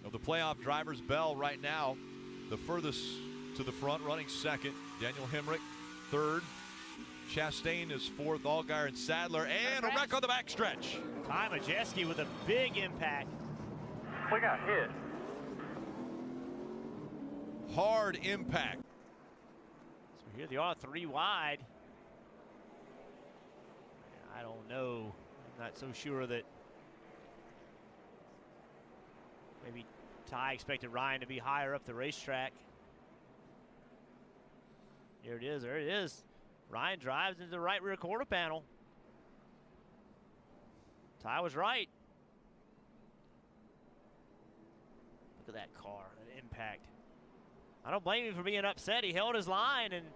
of the playoff driver's bell right now. The furthest to the front, running second, Daniel Hemrick. Third, Chastain is fourth, Allgaier and Sadler, and a wreck on the backstretch. Ty Majeski with a big impact. We got hit. Hard impact. So here they are, 3 wide. I don't know. I'm not so sure that maybe Ty expected Ryan to be higher up the racetrack. There it is, there it is. Ryan drives into the right rear quarter panel. Ty was right. Look at that car, that impact. I don't blame him for being upset. He held his line, and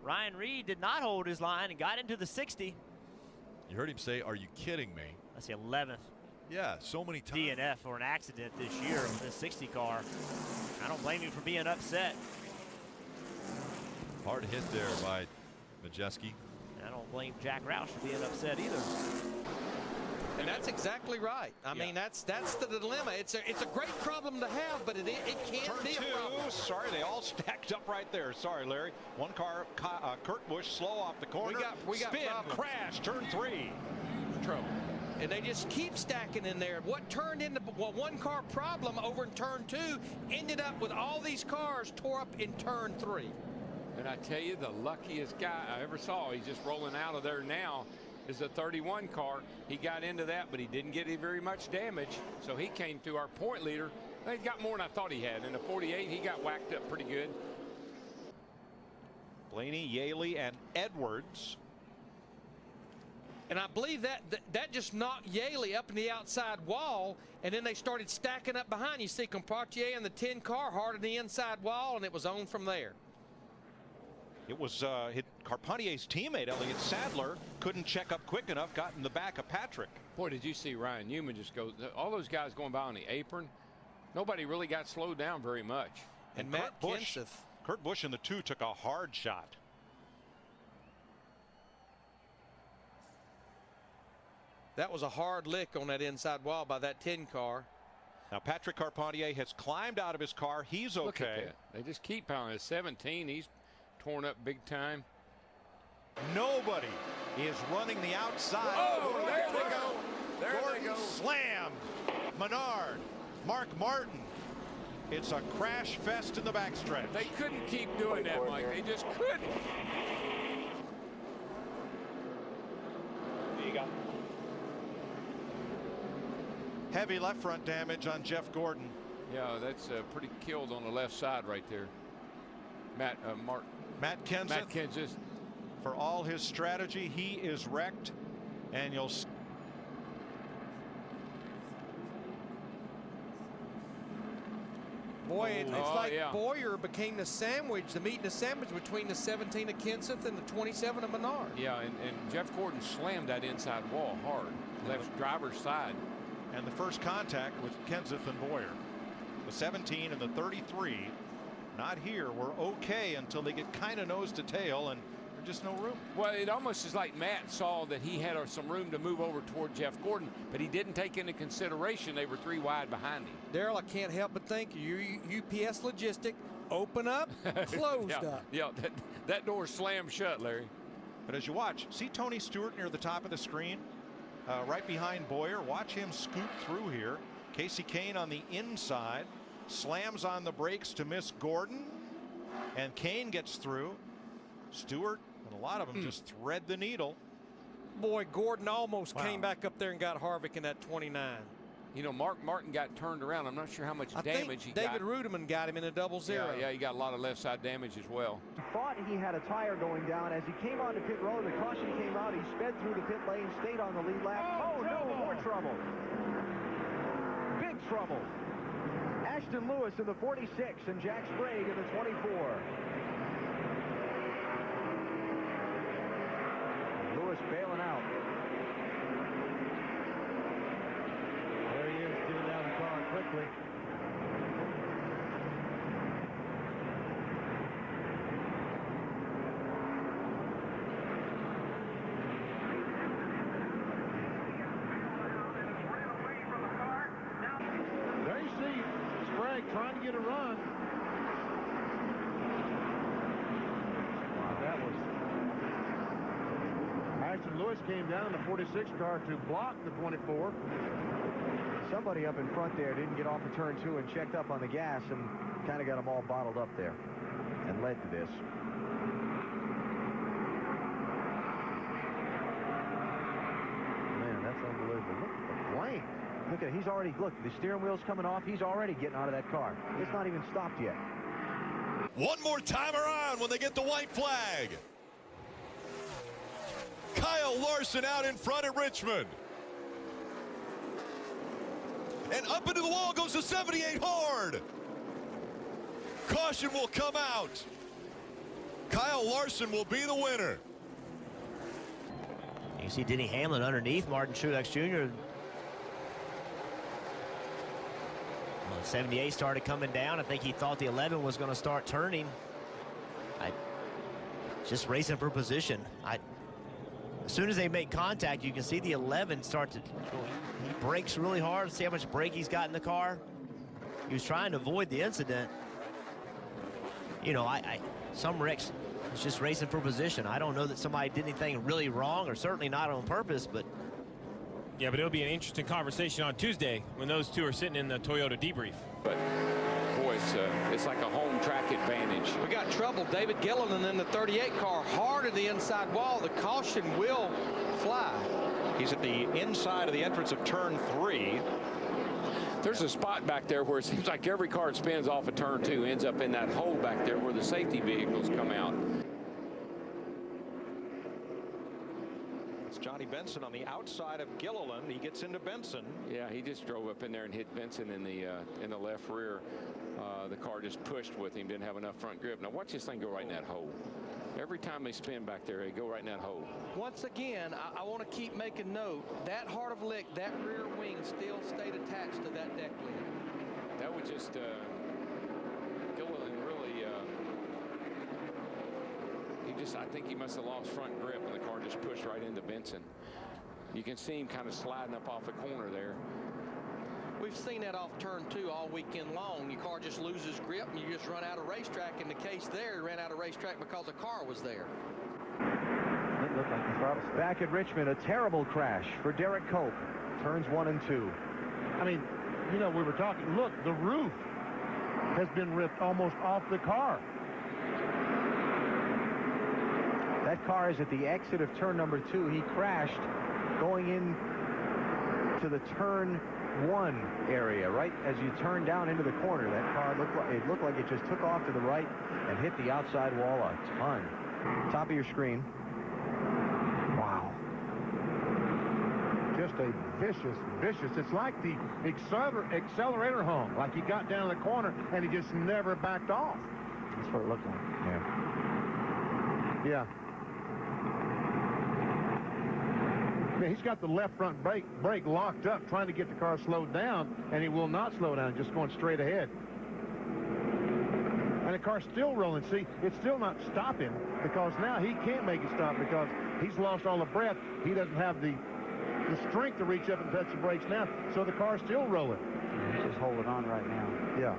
Ryan Reed did not hold his line and got into the 60. You heard him say, "Are you kidding me?" That's the 11th. Yeah, so many times. DNF for an accident this year with this 60 car. I don't blame him for being upset. Hard hit there by Majeski. I don't blame Jack Roush for being upset either. And that's exactly right. I mean, that's the dilemma. It's a great problem to have, but it can't be a problem. Sorry, they all stacked up right there. Sorry, Larry. One car, Kurt Busch, slow off the corner. We got spin, problems. crash, turn 3. Trouble. And they just keep stacking in there. What turned into one car problem over in turn 2 ended up with all these cars tore up in turn 3. And I tell you, the luckiest guy I ever saw, he's just rolling out of there now, is the 31 car. He got into that, but he didn't get very much damage. So he came to our point leader. He got more than I thought he had. In the 48, he got whacked up pretty good. Blaney, Yaley, and Edwards. And I believe that just knocked Yaley up in the outside wall, and then they started stacking up behind. You see Compartier and the 10 car hard on the inside wall, and it was on from there. It was Carpenter's teammate, Elliott Sadler, couldn't check up quick enough, got in the back of Patrick. Boy, did you see Ryan Newman just go, all those guys going by on the apron. Nobody really got slowed down very much. And Matt Kenseth. Kurt Busch in the 2 took a hard shot. That was a hard lick on that inside wall by that 10 car. Now Patrick Carpentier has climbed out of his car. He's okay. Look at that. They just keep pounding. At 17, he's torn up big time. Nobody is running the outside. Oh, there they go. There Gordon they go. Slammed. Menard. Mark Martin. It's a crash fest in the backstretch. They couldn't keep doing that, Mike. They just couldn't. There you go. Heavy left front damage on Jeff Gordon. Yeah, that's pretty killed on the left side right there. Matt Kenseth, for all his strategy, he is wrecked, and you'll see. Boy, it's like Boyer became the sandwich, the meat and the sandwich between the 17 of Kenseth and the 27 of Menard. Yeah, and Jeff Gordon slammed that inside wall hard, left driver's side. And the first contact was Kenseth and Boyer. The 17 and the 33, not here. We're okay until they get kind of nose to tail, and there's just no room. Well, it almost is like Matt saw that he had some room to move over toward Jeff Gordon, but he didn't take into consideration they were 3 wide behind him. Daryl, I can't help but think UPS Logistic, open up, closed up. Yeah, that door slammed shut, Larry. But as you watch, see Tony Stewart near the top of the screen, right behind Boyer. Watch him scoot through here. Casey Kane on the inside slams on the brakes to miss Gordon, and Kane gets through. Stewart and a lot of them just thread the needle. Boy, Gordon almost came back up there and got Harvick in that 29. You know, Mark Martin got turned around. I'm not sure how much damage he got. David Rudiman got him in a 0-0. Yeah, he got a lot of left side damage as well. Thought he had a tire going down. As he came onto pit road, the caution came out. He sped through the pit lane, stayed on the lead lap. Oh no, more trouble. Big trouble. Ashton Lewis in the 46 and Jack Sprague in the 24. Lewis bailing out. There he is, getting down the car quickly. trying to get a run. Wow, that was... Ashton Lewis came down in the 46 car to block the 24. Somebody up in front there didn't get off of turn 2 and checked up on the gas and kind of got them all bottled up there and led to this. Man, that's unbelievable. Look at the flame. Look at it. He's already, look, the steering wheel's coming off. He's already getting out of that car. It's not even stopped yet. One more time around when they get the white flag. Kyle Larson out in front at Richmond. And up into the wall goes the 78 hard. Caution will come out. Kyle Larson will be the winner. You see Denny Hamlin underneath Martin Truex Jr. Well, 78 started coming down. I think he thought the 11 was going to start turning. Just racing for position. As soon as they make contact, you can see the 11 start to, he brakes really hard. See how much brake he's got in the car. He was trying to avoid the incident. You know, some wrecks, it's just racing for position. I don't know that somebody did anything really wrong, or certainly not on purpose, but. Yeah, but it'll be an interesting conversation on Tuesday when those two are sitting in the Toyota debrief. But boy, it's like a home track advantage. We got trouble. David Gilliland in the 38 car hard at the inside wall. The caution will fly. He's at the inside of the entrance of turn 3. There's a spot back there where it seems like every car that spins off of turn 2 ends up in that hole back there where the safety vehicles come out. It's Johnny Benson on the outside of Gilliland. He gets into Benson. Yeah, he just drove up in there and hit Benson in the left rear. The car just pushed with him, didn't have enough front grip. Now watch this thing go right in that hole. Every time they spin back there, they go right in that hole. Once again, I want to keep making note. That hard of lick, that rear wing still stayed attached to that deck lid. That would just, Gilliland really, I think he must have lost front grip and the car just pushed right into Benson. You can see him kind of sliding up off the corner there. We've seen that off turn 2 all weekend long. Your car just loses grip and you just run out of racetrack. In the case there, he ran out of racetrack because the car was there. It looked like the throttle. Back at Richmond, a terrible crash for Derek Cope. Turns 1 and 2. I mean, you know, we were talking, look, the roof has been ripped almost off the car. That car is at the exit of turn number 2. He crashed going in to the turn 1 area, right as you turn down into the corner. That car looked like it just took off to the right and hit the outside wall a ton. Top of your screen. Wow. Just a vicious. It's like the accelerator hung, like he got down in the corner and he just never backed off. That's what it looked like. Yeah. He's got the left front brake locked up, trying to get the car slowed down, and he will not slow down, just going straight ahead. And the car's still rolling. See, it's still not stopping because now he can't make it stop because he's lost all the breath. He doesn't have the strength to reach up and touch the brakes now, so the car's still rolling. He's just holding on right now. Yeah.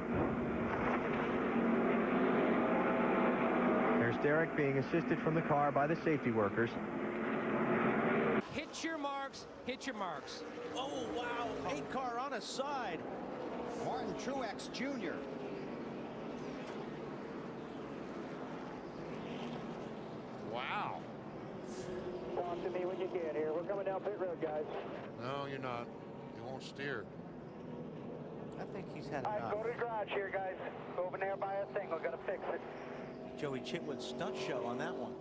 There's Derek being assisted from the car by the safety workers. Hit your marks, hit your marks. Oh, wow. 8 car on his side. Martin Truex Jr. Wow. Talk to me when you get here. We're coming down pit road, guys. No, you're not. You won't steer. I think he's had All right, enough. go to the garage here, guys. Go over there by a thing. We're going to fix it. Joey Chitwood's stunt show on that one.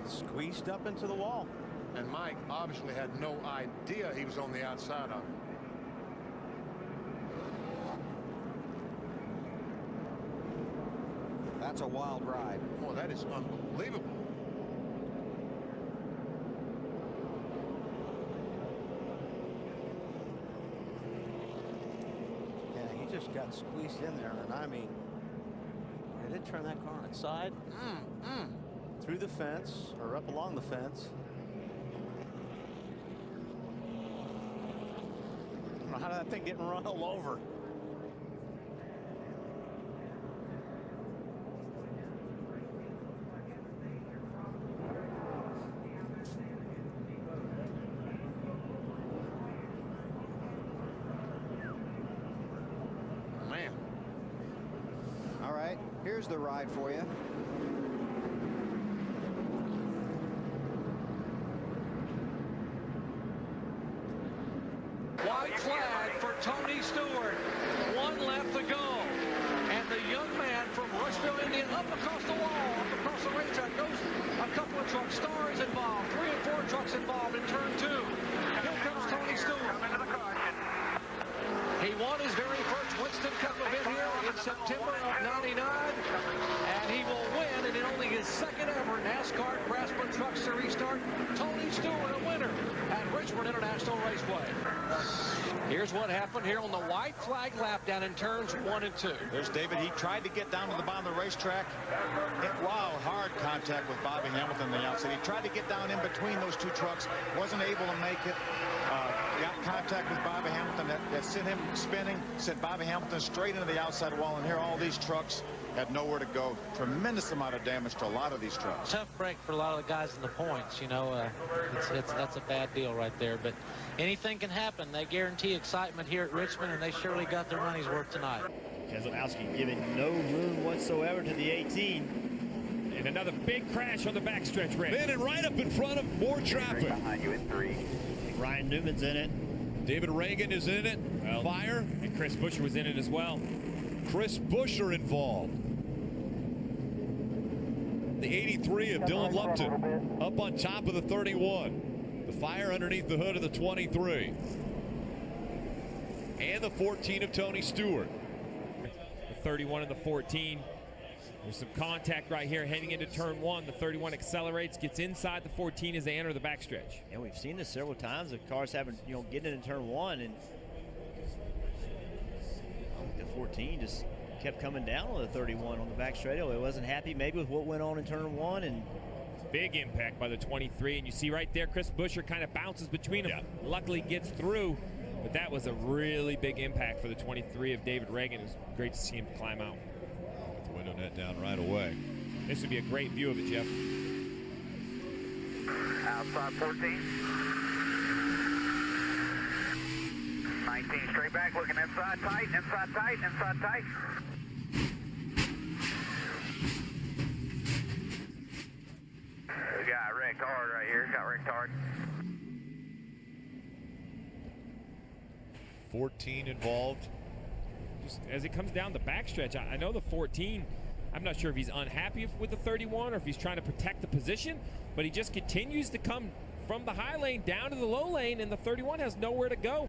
Squeezed up into the wall. And Mike obviously had no idea he was on the outside of it. That's a wild ride. Boy, that is unbelievable. Yeah, he just got squeezed in there, and I mean, did it turn that car on its side? Through the fence, or up along the fence. don't know how that thing getting run all over. Man. All right, here's the ride for you. White flag for Tony Stewart. 1 left to go. And the young man from Rushville, Indiana, up across the wall, up across the racetrack, goes a couple of trucks. Star is involved. 3 and 4 trucks involved in turn 2. Here comes Tony Stewart. He won his very first Winston Cup event here in September of '99, and he will win, and in only his second ever NASCAR Craftsman Truck Series start. Tony Stewart, a winner at Richmond International Raceway. Here's what happened here on the white flag lap down in turns 1 and 2. There's David. He tried to get down to the bottom of the racetrack. Wow, hard contact with Bobby Hamilton on the outside. He tried to get down in between those 2 trucks, wasn't able to make it. Got contact with Bobby Hamilton that sent him spinning, sent Bobby Hamilton straight into the outside wall, and here all these trucks had nowhere to go. Tremendous amount of damage to a lot of these trucks. Tough break for a lot of the guys in the points, you know. That's a bad deal right there, but anything can happen. They guarantee excitement here at Richmond, and they surely got their money's worth tonight. Keselowski giving no room whatsoever to the 18. And another big crash on the backstretch, Rick. Man, and right up in front of more traffic. Behind you in 3. Ryan Newman's in it. David Reagan is in it. Well, Fire. And Chris Buescher was in it as well. Chris Buescher involved. The 83 of Dylan Lupton up on top of the 31. The Fire underneath the hood of the 23. And the 14 of Tony Stewart. The 31 and the 14. There's some contact right here heading into turn 1. The 31 accelerates, gets inside the 14 as they enter the backstretch. And we've seen this several times. The cars haven't, getting into turn 1, and the 14 just kept coming down on the 31 on the back straightaway. Wasn't happy maybe with what went on in turn 1, and big impact by the 23, and you see right there Chris Buescher kind of bounces between them. Yeah. Luckily gets through, but that was a really big impact for the 23 of David Reagan. It's great to see him climb out. Window net down right away. This would be a great view of it, Jeff. Outside 14. 19 straight back, looking inside tight, inside tight, inside tight. We got wrecked hard right here, got wrecked hard. 14 involved. Just as it comes down the backstretch, I know the 14, I'm not sure if he's unhappy with the 31 or if he's trying to protect the position, but he just continues to come from the high lane down to the low lane, and the 31 has nowhere to go.